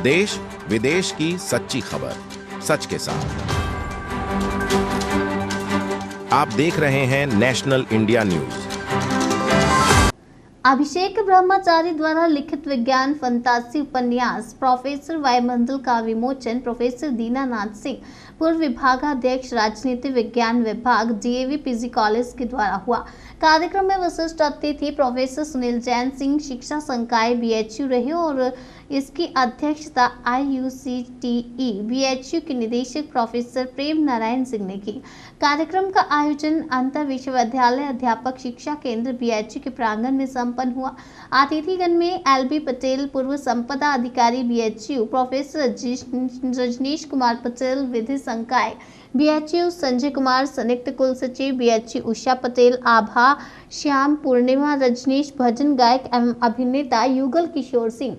देश विदेश की सच्ची खबर सच के साथ। आप देख रहे हैं नेशनल इंडिया न्यूज। अभिषेक ब्रह्मचारी द्वारा लिखित विज्ञान फंतासी उपन्यास प्रोफेसर वायुमंडल का विमोचन प्रोफेसर दीनानाथ सिंह, पूर्व विभागाध्यक्ष राजनीति विज्ञान विभाग, डीएवी पीजी कॉलेज के द्वारा हुआ। कार्यक्रम में विशिष्ट अतिथि प्रोफेसर सुनील जैन सिंह शिक्षा संकाय बीएचयू रहे और इसकी अध्यक्षता IUCTE बीएचयू के निदेशक प्रोफेसर प्रेम नारायण सिंह ने की। कार्यक्रम का आयोजन अंतर विश्वविद्यालय अध्यापक शिक्षा केंद्र बीएचयू के प्रांगण में संपन्न हुआ। अतिथिगण में LB पटेल, पूर्व संपदा अधिकारी बीएचयू, प्रोफेसर रजनीश कुमार पटेल, विधि संकाय बीएचयू, संजय कुमार, संयुक्त कुल सचिव बीएचयू, उषा पटेल, आभा श्याम, पूर्णिमा, रजनीश, भजन गायक एवं अभिनेता युगल किशोर सिंह,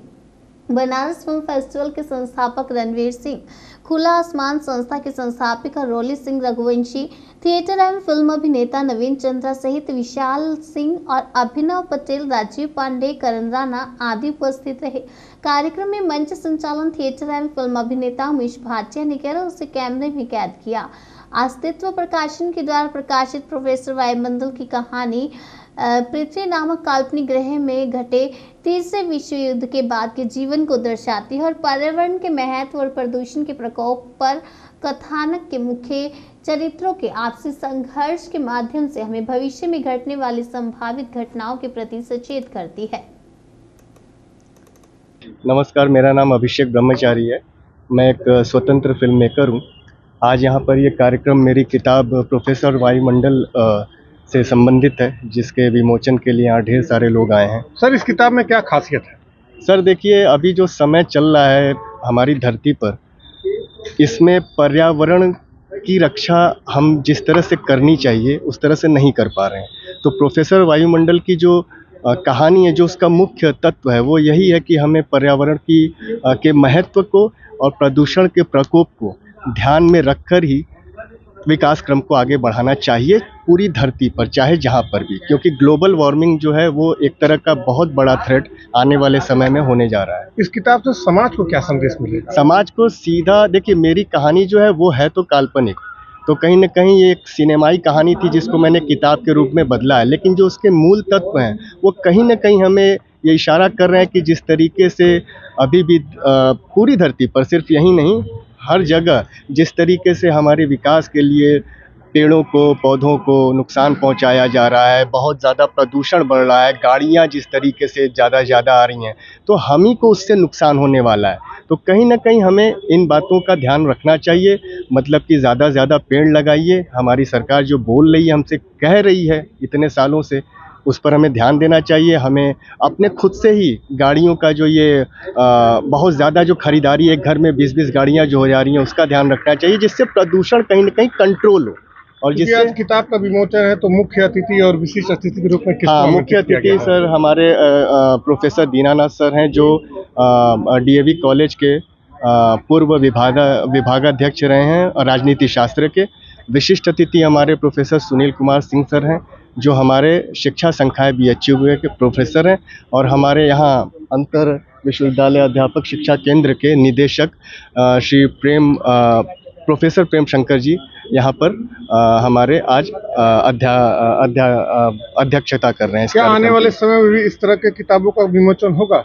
बनारस फिल्म फेस्टिवल के संस्थापक रणवीर सिंह, खुला आसमान संस्था के संस्थापक रोली सिंह रघुवंशी, थिएटर एवं फिल्म अभिनेता नवीन चंद्रा सहित विशाल सिंह और अभिनव पटेल, राजीव पांडे, करण राणा आदि उपस्थित रहे। कार्यक्रम में मंच संचालन थिएटर एवं फिल्म अभिनेता उमेश भाटिया ने किया और उसे कैमरे में कैद किया। अस्तित्व प्रकाशन के द्वारा प्रकाशित प्रोफेसर वायुमंडल की कहानी पृथ्वी नामक काल्पनिक ग्रह में घटे तीसरे विश्व युद्ध के बाद के जीवन को दर्शाती है और पर्यावरण के महत्व और प्रदूषण के प्रकोप पर कथानक के मुख्य चरित्रों के आपसी संघर्ष के माध्यम से हमें भविष्य में घटने वाली संभावित घटनाओं के प्रति सचेत करती है। नमस्कार, मेरा नाम अभिषेक ब्रह्मचारी है। मैं एक स्वतंत्र फिल्म मेकर हूँ। आज यहाँ पर ये कार्यक्रम मेरी किताब प्रोफेसर वायुमंडल से संबंधित है, जिसके विमोचन के लिए यहाँ ढेर सारे लोग आए हैं। सर, इस किताब में क्या खासियत है? सर देखिए, अभी जो समय चल रहा है हमारी धरती पर, इसमें पर्यावरण की रक्षा हम जिस तरह से करनी चाहिए उस तरह से नहीं कर पा रहे हैं। तो प्रोफेसर वायुमंडल की जो कहानी है, जो उसका मुख्य तत्व है, वो यही है कि हमें पर्यावरण के महत्व को और प्रदूषण के प्रकोप को ध्यान में रखकर ही विकास क्रम को आगे बढ़ाना चाहिए पूरी धरती पर, चाहे जहां पर भी, क्योंकि ग्लोबल वार्मिंग जो है वो एक तरह का बहुत बड़ा थ्रेट आने वाले समय में होने जा रहा है। इस किताब से समाज को क्या संदेश मिलेगा? समाज को सीधा, देखिए मेरी कहानी जो है वो है तो काल्पनिक, तो कहीं न कहीं ये एक सिनेमाई कहानी थी जिसको मैंने किताब के रूप में बदला है, लेकिन जो उसके मूल तत्व हैं वो कहीं न कहीं हमें ये इशारा कर रहे हैं कि जिस तरीके से अभी भी पूरी धरती पर, सिर्फ यहीं नहीं हर जगह, जिस तरीके से हमारे विकास के लिए पेड़ों को, पौधों को नुकसान पहुंचाया जा रहा है, बहुत ज़्यादा प्रदूषण बढ़ रहा है, गाड़ियां जिस तरीके से ज़्यादा आ रही हैं, तो हम ही को उससे नुकसान होने वाला है। तो कहीं ना कहीं हमें इन बातों का ध्यान रखना चाहिए, मतलब कि ज़्यादा से ज़्यादा पेड़ लगाइए। हमारी सरकार जो बोल रही है, हमसे कह रही है इतने सालों से, उस पर हमें ध्यान देना चाहिए। हमें अपने खुद से ही गाड़ियों का जो ये बहुत ज़्यादा जो खरीदारी, एक घर में 20-20 गाड़ियाँ जो हो जा रही हैं, उसका ध्यान रखना चाहिए, जिससे प्रदूषण कहीं ना कहीं कंट्रोल हो। और जिससे आज किताब का विमोचन है, तो मुख्य अतिथि और विशिष्ट अतिथि के रूप में हाँ, मुख्य अतिथि सर हमारे प्रोफेसर दीनानाथ सर हैं, जो DAV कॉलेज के पूर्व विभागाध्यक्ष रहे हैं राजनीति शास्त्र के। विशिष्ट अतिथि हमारे प्रोफेसर सुनील कुमार सिंह सर हैं, जो हमारे शिक्षा संकाय BHU के प्रोफेसर हैं, और हमारे यहाँ अंतर विश्वविद्यालय अध्यापक शिक्षा केंद्र के निदेशक श्री प्रोफेसर प्रेम शंकर जी यहाँ पर हमारे आज अध्यक्षता कर रहे हैं। क्या आने वाले समय में भी इस तरह के किताबों का विमोचन होगा?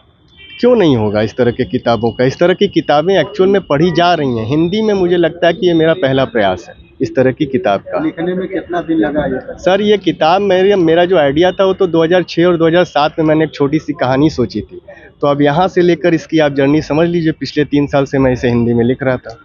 क्यों नहीं होगा इस तरह के किताबों का? इस तरह की किताबें एक्चुअल में पढ़ी जा रही हैं हिंदी में। मुझे लगता है कि ये मेरा पहला प्रयास है इस तरह की किताब का। लिखने में कितना दिन लगा ये? सर ये किताब मेरा जो आइडिया था वो तो 2006 और 2007 में मैंने एक छोटी सी कहानी सोची थी। तो अब यहाँ से लेकर इसकी आप जर्नी समझ लीजिए, पिछले 3 साल से मैं इसे हिंदी में लिख रहा था।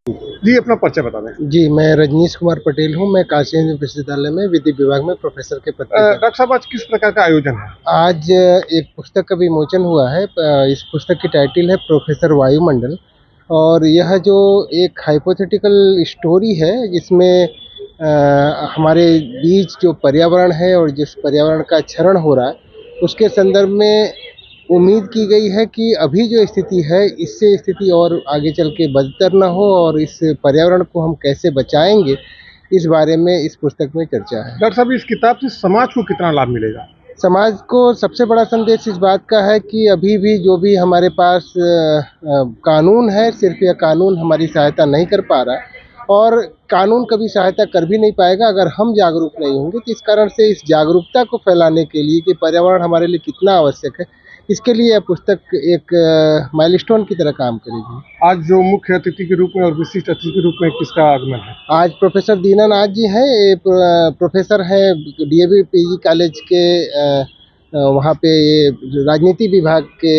जी, अपना परिचय बता दें। जी, मैं रजनीश कुमार पटेल हूँ। मैं काशी विश्वविद्यालय में विधि विभाग में प्रोफेसर के पद पर। डॉक्टर साहब, आज किस प्रकार का आयोजन है? आज एक पुस्तक का विमोचन हुआ है। इस पुस्तक की टाइटल है प्रोफेसर वायुमंडल, और यह जो एक हाइपोथेटिकल स्टोरी है, जिसमें हमारे बीच जो पर्यावरण है और जिस पर्यावरण का क्षरण हो रहा है उसके संदर्भ में उम्मीद की गई है कि अभी जो स्थिति है इससे स्थिति और आगे चल के बदतर न हो, और इस पर्यावरण को हम कैसे बचाएंगे इस बारे में इस पुस्तक में चर्चा है। डॉक्टर साहब, इस किताब से समाज को कितना लाभ मिलेगा? समाज को सबसे बड़ा संदेश इस बात का है कि अभी भी जो भी हमारे पास कानून है, सिर्फ यह कानून हमारी सहायता नहीं कर पा रहा, और कानून कभी सहायता कर भी नहीं पाएगा अगर हम जागरूक नहीं होंगे। तो इस कारण से इस जागरूकता को फैलाने के लिए कि पर्यावरण हमारे लिए कितना आवश्यक है, इसके लिए यह पुस्तक एक माइलस्टोन की तरह काम करेगी। आज जो मुख्य अतिथि के रूप में और विशिष्ट अतिथि के रूप में किसका आगमन है? आज प्रोफेसर दीनानाथ जी हैं, ये प्रोफेसर हैं डीएवी पीजी कॉलेज के, वहाँ पे ये राजनीति विभाग के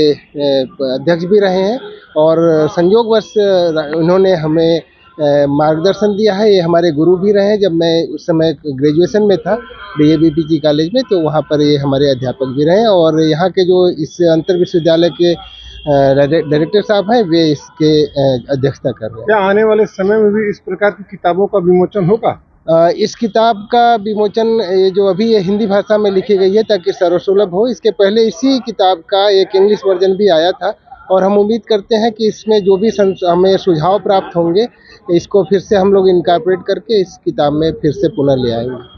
अध्यक्ष भी रहे हैं, और संयोगवश उन्होंने हमें मार्गदर्शन दिया है। ये हमारे गुरु भी रहे हैं। जब मैं उस समय ग्रेजुएशन में था डीएवी पीजी कॉलेज में, तो वहाँ पर ये हमारे अध्यापक भी रहे हैं, और यहाँ के जो इस अंतर विश्वविद्यालय के डायरेक्टर साहब हैं, वे इसके अध्यक्षता कर रहे हैं। क्या आने वाले समय में भी इस प्रकार की किताबों का विमोचन होगा? इस किताब का विमोचन ये जो अभी ये हिंदी भाषा में लिखी गई है ताकि सर्वसुलभ हो, इसके पहले इसी किताब का एक इंग्लिश वर्जन भी आया था, और हम उम्मीद करते हैं कि इसमें जो भी हमें सुझाव प्राप्त होंगे, इसको फिर से हम लोग इनकॉर्पोरेट करके इस किताब में फिर से पुनः ले आएंगे।